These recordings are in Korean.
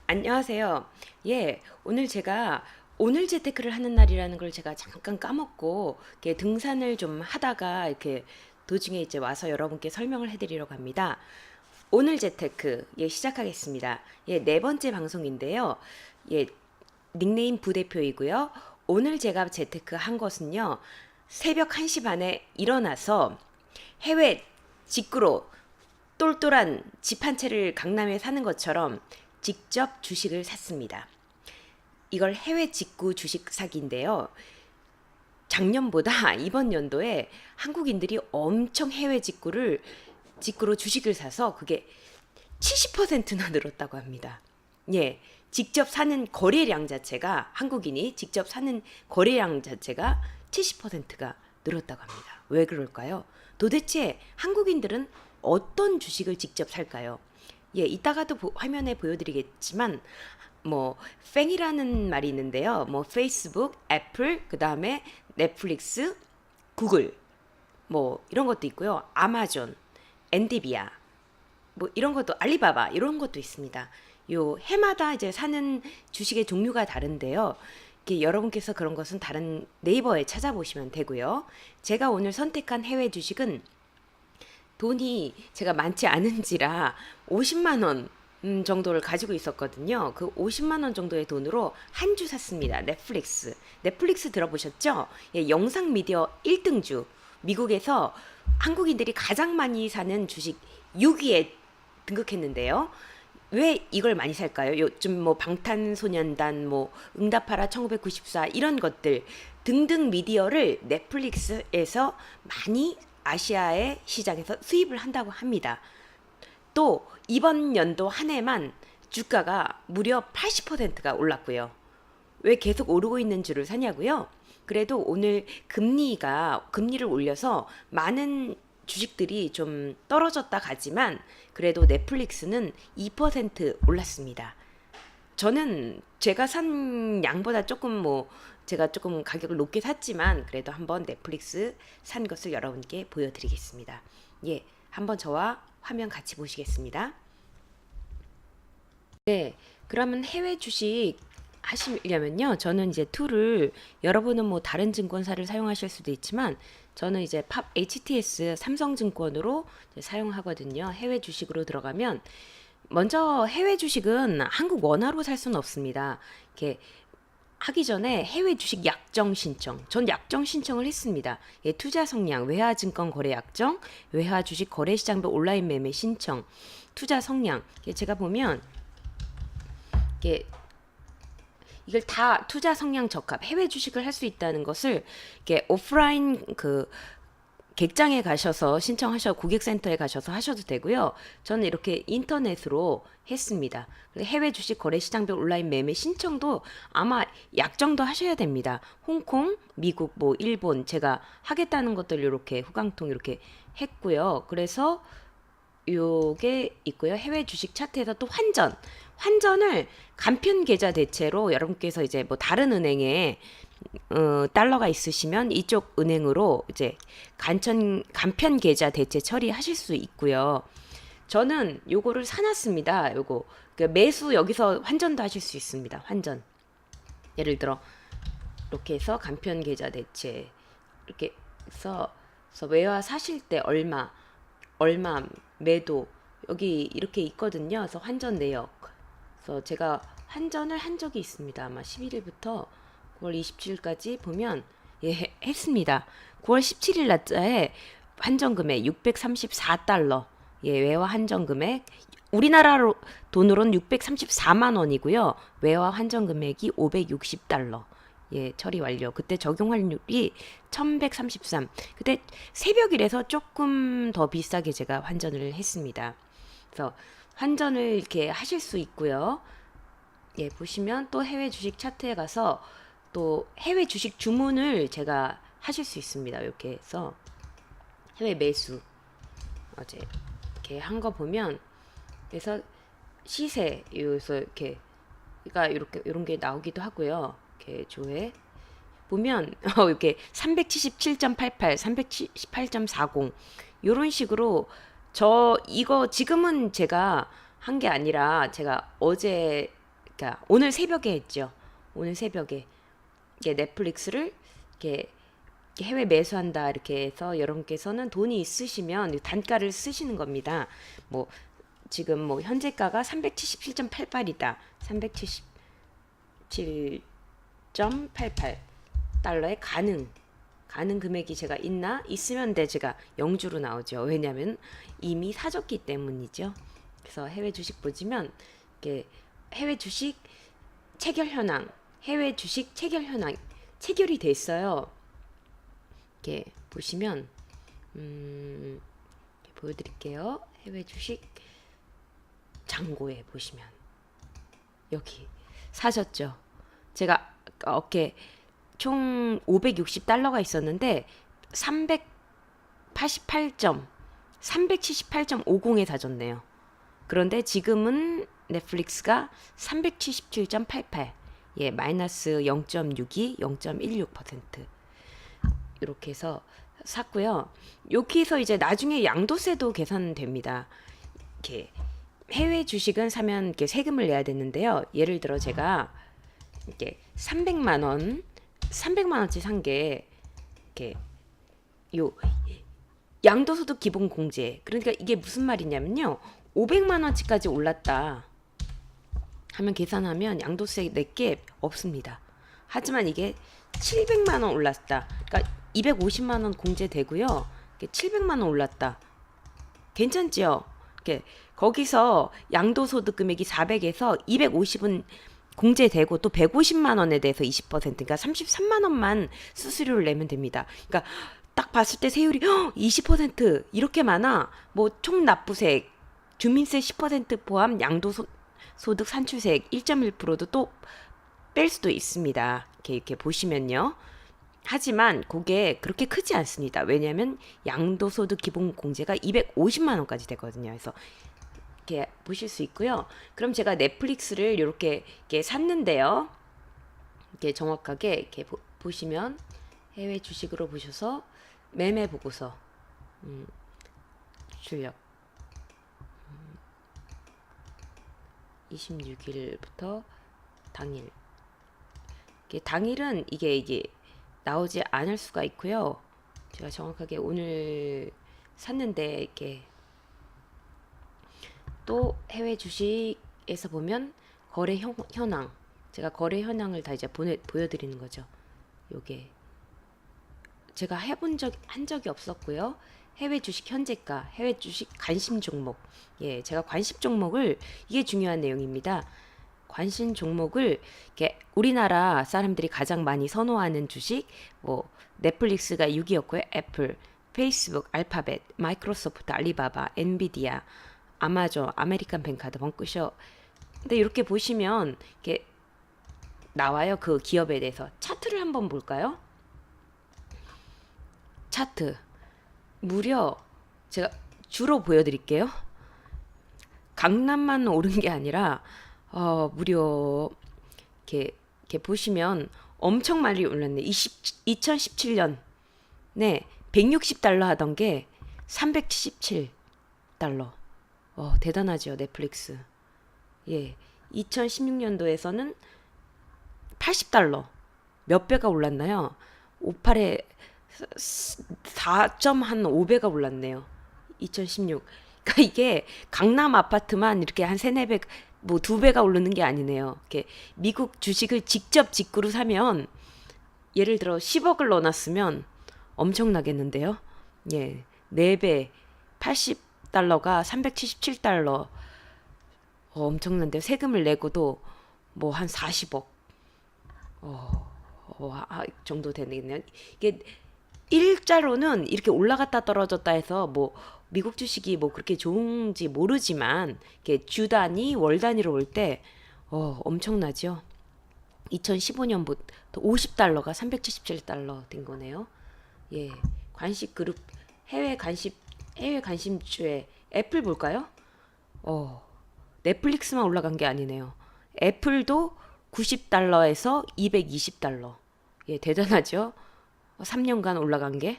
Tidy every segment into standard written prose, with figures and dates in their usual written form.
안녕하세요. 오늘 제가 오늘 재테크를 하는 날이라는 걸 제가 잠깐 까먹고 이렇게 등산을 좀 하다가 이렇게 도중에 이제 와서 여러분께 설명을 해드리려고 합니다. 오늘 재테크 시작하겠습니다. 네 번째 방송인데요. 예, 닉네임 부대표이고요. 오늘 제가 재테크 한 것은요. 새벽 1시 반에 일어나서 해외 직구로 똘똘한 집 한 채를 강남에 사는 것처럼 직접 주식을 샀습니다. 이걸 해외 직구 주식 사기인데요. 작년보다 이번 연도에 한국인들이 엄청 해외 직구로 주식을 사서 그게 70%나 늘었다고 합니다. 직접 사는 거래량 자체가 한국인이 직접 사는 거래량 자체가 70%가 늘었다고 합니다. 왜 그럴까요? 도대체 한국인들은 어떤 주식을 직접 살까요? 이따가도 화면에 보여드리겠지만 팽이라는 말이 있는데요. 페이스북, 애플, 그 다음에 넷플릭스, 구글, 이런 것도 있고요. 아마존, 엔디비아, 이런 것도 알리바바 이런 것도 있습니다. 요 해마다 이제 사는 주식의 종류가 다른데요. 여러분께서 그런 것은 다른 네이버에 찾아보시면 되고요. 제가 오늘 선택한 해외 주식은 돈이 제가 많지 않은지라 50만 원 정도를 가지고 있었거든요. 그 50만 원 정도의 돈으로 한 주 샀습니다. 넷플릭스 들어보셨죠? 영상 미디어 1등주. 미국에서 한국인들이 가장 많이 사는 주식 6위에 등극했는데요. 왜 이걸 많이 살까요? 요즘 방탄소년단, 응답하라 1994 이런 것들 등등 미디어를 넷플릭스에서 많이 아시아의 시장에서 수입을 한다고 합니다. 또 이번 연도 한 해만 주가가 무려 80%가 올랐고요. 왜 계속 오르고 있는 줄을 사냐고요? 그래도 오늘 금리를 올려서 많은 주식들이 좀 떨어졌다 가지만 그래도 넷플릭스는 2% 올랐습니다. 저는 제가 산 양보다 제가 조금 가격을 높게 샀지만 그래도 한번 넷플릭스 산 것을 여러분께 보여드리겠습니다. 한번 저와 화면 같이 보시겠습니다. 그러면 해외 주식 하시려면요. 저는 이제 툴을 여러분은 다른 증권사를 사용하실 수도 있지만 저는 이제 팝 HTS 삼성증권으로 사용하거든요. 해외 주식으로 들어가면 먼저 해외 주식은 한국 원화로 살 수는 없습니다. 이렇게 하기 전에 해외 주식 약정 신청. 전 약정 신청을 했습니다. 투자 성향, 외화 증권 거래 약정, 외화 주식 거래 시장별 온라인 매매 신청, 투자 성향. 제가 보면 이걸 다 투자 성향 적합 해외 주식을 할 수 있다는 것을 오프라인 객장에 가셔서 고객센터에 가셔서 하셔도 되고요. 저는 이렇게 인터넷으로 했습니다. 해외 주식 거래 시장별 온라인 매매 신청도 아마 약정도 하셔야 됩니다. 홍콩, 미국, 일본 제가 하겠다는 것들 이렇게 후광통 이렇게 했고요. 그래서 요게 있고요. 해외 주식 차트에서 또 환전을 간편 계좌 대체로 여러분께서 이제 다른 은행에 달러가 있으시면 이쪽 은행으로 이제 간편 계좌 대체 처리하실 수 있고요. 저는 요거를 사놨습니다. 매수 여기서 환전도 하실 수 있습니다. 환전. 예를 들어 이렇게 해서 간편 계좌 대체 이렇게 해서 외화 사실 때 얼마 매도 여기 이렇게 있거든요. 그래서 환전 내역. 그래서 제가 환전을 한 적이 있습니다. 아마 11일부터 9월 27일까지 보면 했습니다. 9월 17일 날짜에 환전 금액 634달러. 외화 환전 금액 우리나라 돈으로는 634만 원이고요. 외화 환전 금액이 560달러. 처리 완료. 그때 적용 환율이 1133. 그때 새벽이라서 조금 더 비싸게 제가 환전을 했습니다. 그래서 환전을 이렇게 하실 수 있고요. 보시면 또 해외 주식 차트에 가서 또 해외 주식 주문을 제가 하실 수 있습니다. 이렇게 해서 해외 매수 어제 이렇게 한 거 보면 그래서 시세 여기서 이렇게 그러니까 이런 게 나오기도 하고요. 이렇게 조회 보면 이렇게 377.88, 378.40 이런 식으로 이거 지금은 제가 한 게 아니라 제가 어제 그러니까 오늘 새벽에 했죠. 오늘 새벽에 이게 넷플릭스를 이렇게 해외 매수한다 이렇게 해서 여러분께서는 돈이 있으시면 단가를 쓰시는 겁니다. 뭐 지금 뭐 현재가가 377.88이다. 377.88 달러의 가능 금액이 제가 있으면 제가 영주로 나오죠. 왜냐하면 이미 사줬기 때문이죠. 그래서 해외 주식 보시면 이게 해외 주식 체결 현황, 해외 주식 체결 현황 체결이 돼 있어요. 이렇게 보시면 이렇게 보여드릴게요. 해외 주식 잔고에 보시면 여기 사셨죠. 제가 어깨 총 560달러가 있었는데 378.378.50에 사줬네요. 그런데 지금은 넷플릭스가 377.88, 예, 마이너스 0.62, 0.16% 이렇게 해서 샀고요. 여기서 이제 나중에 양도세도 계산됩니다. 이렇게 해외 주식은 사면 이렇게 세금을 내야 되는데요. 예를 들어 제가 이렇게 300만 원치 산 게 이렇게 요 양도소득 기본 공제. 그러니까 이게 무슨 말이냐면요. 500만 원치까지 올랐다 하면 계산하면 양도세 낼 게 없습니다. 하지만 이게 700만 원 올랐다. 그러니까 250만 원 공제되고요. 700만 원 올랐다. 괜찮지요? 이렇게 거기서 양도소득 금액이 400에서 250은 공제되고 또 150만 원에 대해서 20% 그러니까 33만 원만 수수료를 내면 됩니다. 그러니까 딱 봤을 때 세율이 20% 이렇게 많아. 뭐 총 납부세, 주민세 10% 포함 양도소득 산출세 1.1%도 또 뺄 수도 있습니다. 이렇게 보시면요. 하지만 그게 그렇게 크지 않습니다. 왜냐하면 양도소득 기본 공제가 250만 원까지 되거든요. 그래서 이렇게 보실 수 있고요. 그럼 제가 넷플릭스를 이렇게 샀는데요. 이렇게 정확하게 이렇게 보시면 해외 주식으로 보셔서 매매 보고서 출력 26일부터 당일. 당일은 이게 나오지 않을 수가 있고요. 제가 정확하게 오늘 샀는데 이렇게 또 해외 주식에서 보면 거래 현황, 제가 거래 현황을 다 이제 보여드리는 거죠. 요게 제가 한 적이 없었고요. 해외 주식 현재가, 해외 주식 관심 종목, 예, 제가 관심 종목을, 이게 중요한 내용입니다. 관심 종목을 이렇게 우리나라 사람들이 가장 많이 선호하는 주식, 뭐 넷플릭스가 6위였고요. 애플, 페이스북, 알파벳, 마이크로소프트, 알리바바, 엔비디아, 아마존, 아메리칸 뱅카드, 벙크쇼. 근데 이렇게 보시면 이렇게 나와요. 그 기업에 대해서. 차트를 한번 볼까요? 차트. 무려 제가 주로 보여드릴게요. 강남만 오른 게 아니라 무려 이렇게 보시면 엄청 많이 올랐네. 2017년 네 160달러 하던 게 377달러. 대단하죠, 넷플릭스. 예, 2016년도에서는 80달러. 몇 배가 올랐나요? 58에 4.5배가 올랐네요. 2016. 그러니까 이게 강남 아파트만 이렇게 한 3, 4배, 뭐 2배가 오르는 게 아니네요. 이렇게 미국 주식을 직접 직구로 사면 예를 들어 10억을 넣어놨으면 엄청나겠는데요. 예, 4배, 80달러가 377달러. 엄청난데요. 세금을 내고도 뭐 한 40억 정도 되겠네요. 이게 일자로는 이렇게 올라갔다 떨어졌다 해서 뭐 미국 주식이 뭐 그렇게 좋은지 모르지만 이렇게 주 단위, 월 단위로 올 때 엄청나죠. 2015년부터 50달러가 377달러 된 거네요. 예, 관심 그룹 해외 관심주에 애플 볼까요? 넷플릭스만 올라간 게 아니네요. 애플도 90달러에서 220달러. 예, 대단하죠. 3년간 올라간 게.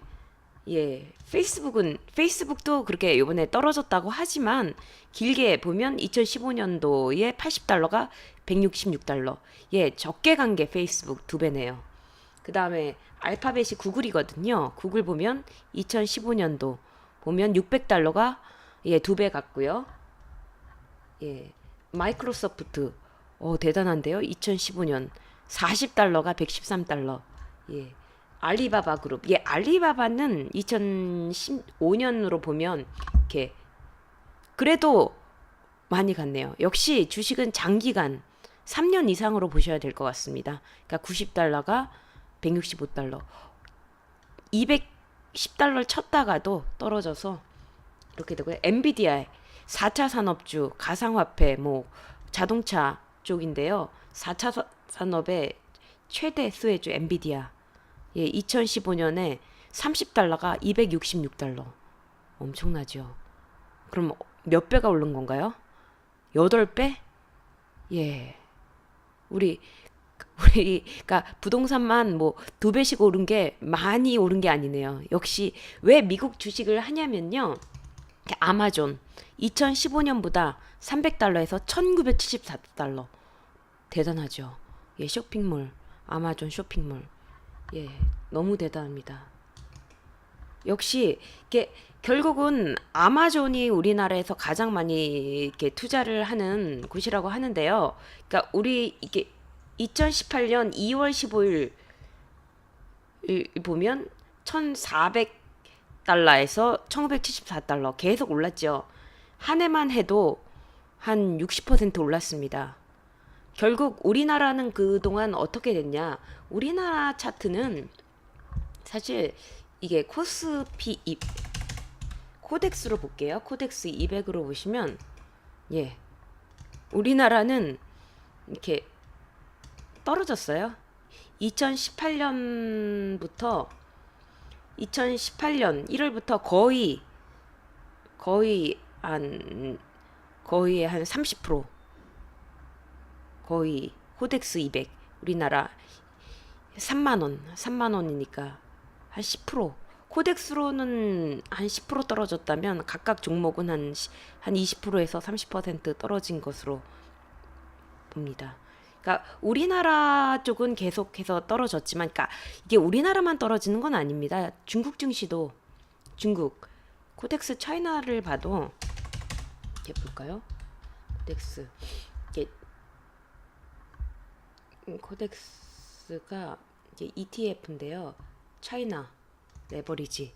예, 페이스북도 그렇게 요번에 떨어졌다고 하지만 길게 보면 2015년도에 80달러가 166달러. 예, 적게 간 게 페이스북 두 배네요. 그 다음에 알파벳이 구글이거든요. 구글 보면 2015년도 보면 600달러가 예, 두 배 갔고요. 예, 마이크로소프트 대단한데요. 2015년 40달러가 113달러. 예. 알리바바 그룹. 예, 알리바바는 2015년으로 보면 이렇게 그래도 많이 갔네요. 역시 주식은 장기간 3년 이상으로 보셔야 될 것 같습니다. 그러니까 90달러가 165달러. 210달러를 쳤다가도 떨어져서 이렇게 되고요. 엔비디아 4차 산업주, 가상화폐, 뭐 자동차 쪽인데요. 4차 산업의 최대 수혜주 엔비디아. 예, 2015년에 30달러가 266달러. 엄청나죠. 그럼 몇 배가 오른 건가요? 8배? 예. 우리 그러니까 부동산만 뭐 2배씩 오른 게 많이 오른 게 아니네요. 역시 왜 미국 주식을 하냐면요. 아마존 2015년보다 300달러에서 1974달러. 대단하죠. 예, 쇼핑몰. 아마존 쇼핑몰. 예, 너무 대단합니다. 역시 이게 결국은 아마존이 우리나라에서 가장 많이 이렇게 투자를 하는 곳이라고 하는데요. 그러니까 우리 이게 2018년 2월 15일 보면 1,400달러에서 1,974달러 계속 올랐죠. 한 해만 해도 한 60% 올랐습니다. 결국 우리나라는 그동안 어떻게 됐냐? 우리나라 차트는 사실 이게 코덱스로 볼게요. 코덱스 200으로 보시면 예. 우리나라는 이렇게 떨어졌어요. 2018년 1월부터 거의 한 30% 거의 코덱스 200 우리나라 3만 원이니까 한 10% 코덱스로는 한 10% 떨어졌다면 각각 종목은 한 20%에서 30% 떨어진 것으로 봅니다. 그러니까 우리나라 쪽은 계속해서 떨어졌지만 그러니까 이게 우리나라만 떨어지는 건 아닙니다. 중국 증시도 코덱스 차이나를 봐도 이렇게 볼까요? 코덱스 이게 코덱스가 이제 ETF인데요. 차이나 레버리지.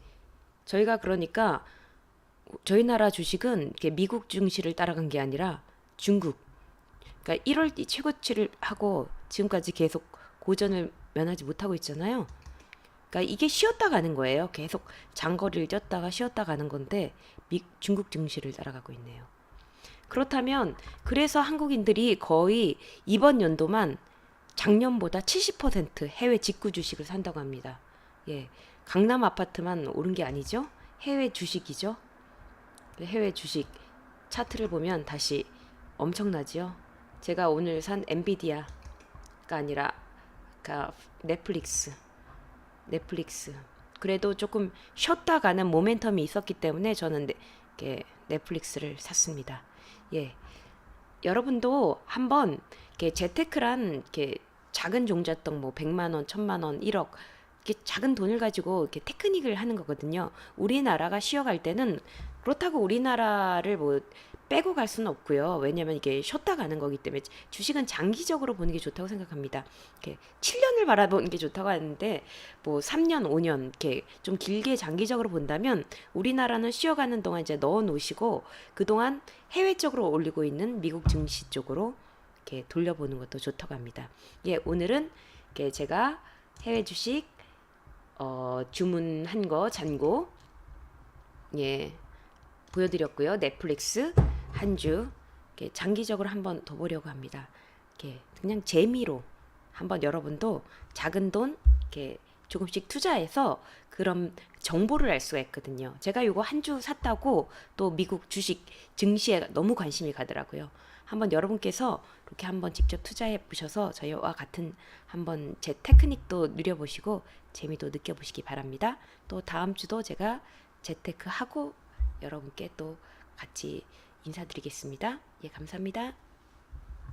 저희가 그러니까 저희 나라 주식은 이렇게 미국 증시를 따라간 게 아니라 중국. 그러니까 1월 최고치를 하고 지금까지 계속 고전을 면하지 못하고 있잖아요. 그러니까 이게 쉬었다 가는 거예요. 계속 장거리를 뛰었다가 쉬었다 가는 건데 중국 증시를 따라가고 있네요. 그렇다면 그래서 한국인들이 거의 이번 연도만 작년보다 70% 해외 직구 주식을 산다고 합니다. 예, 강남 아파트만 오른 게 아니죠. 해외 주식이죠. 해외 주식 차트를 보면 다시 엄청나지요. 제가 오늘 산 엔비디아가 아니라 넷플릭스. 그래도 조금 쉬었다 가는 모멘텀이 있었기 때문에 저는 넷플릭스를 샀습니다. 예, 여러분도 한번 이렇게 재테크란 이렇게 작은 종잣돈 뭐 100만 원, 1000만 원, 1억 이렇게 작은 돈을 가지고 이렇게 테크닉을 하는 거거든요. 우리나라가 쉬어갈 때는 그렇다고 우리나라를 뭐 빼고 갈 수는 없고요. 왜냐면 이게 쉬었다 가는 거기 때문에 주식은 장기적으로 보는 게 좋다고 생각합니다. 이렇게 7년을 바라보는 게 좋다고 하는데 뭐 3년, 5년 이렇게 좀 길게 장기적으로 본다면 우리나라는 쉬어가는 동안 이제 넣어 놓으시고 그동안 해외 쪽으로 올리고 있는 미국 증시 쪽으로 이렇게 돌려보는 것도 좋다고 합니다. 예, 오늘은 이렇게 제가 해외 주식 주문한 거 잔고 예 보여드렸고요. 넷플릭스 한 주 장기적으로 한번 더 보려고 합니다. 이렇게 그냥 재미로 한번 여러분도 작은 돈 이렇게 조금씩 투자해서 그런 정보를 알 수가 있거든요. 제가 이거 한 주 샀다고 또 미국 주식 증시에 너무 관심이 가더라고요. 한번 여러분께서 이렇게 한번 직접 투자해 보셔서 저희와 같은 한번 제 테크닉도 누려보시고 재미도 느껴보시기 바랍니다. 또 다음 주도 제가 재테크 하고 여러분께 또 같이 인사드리겠습니다. 예, 감사합니다.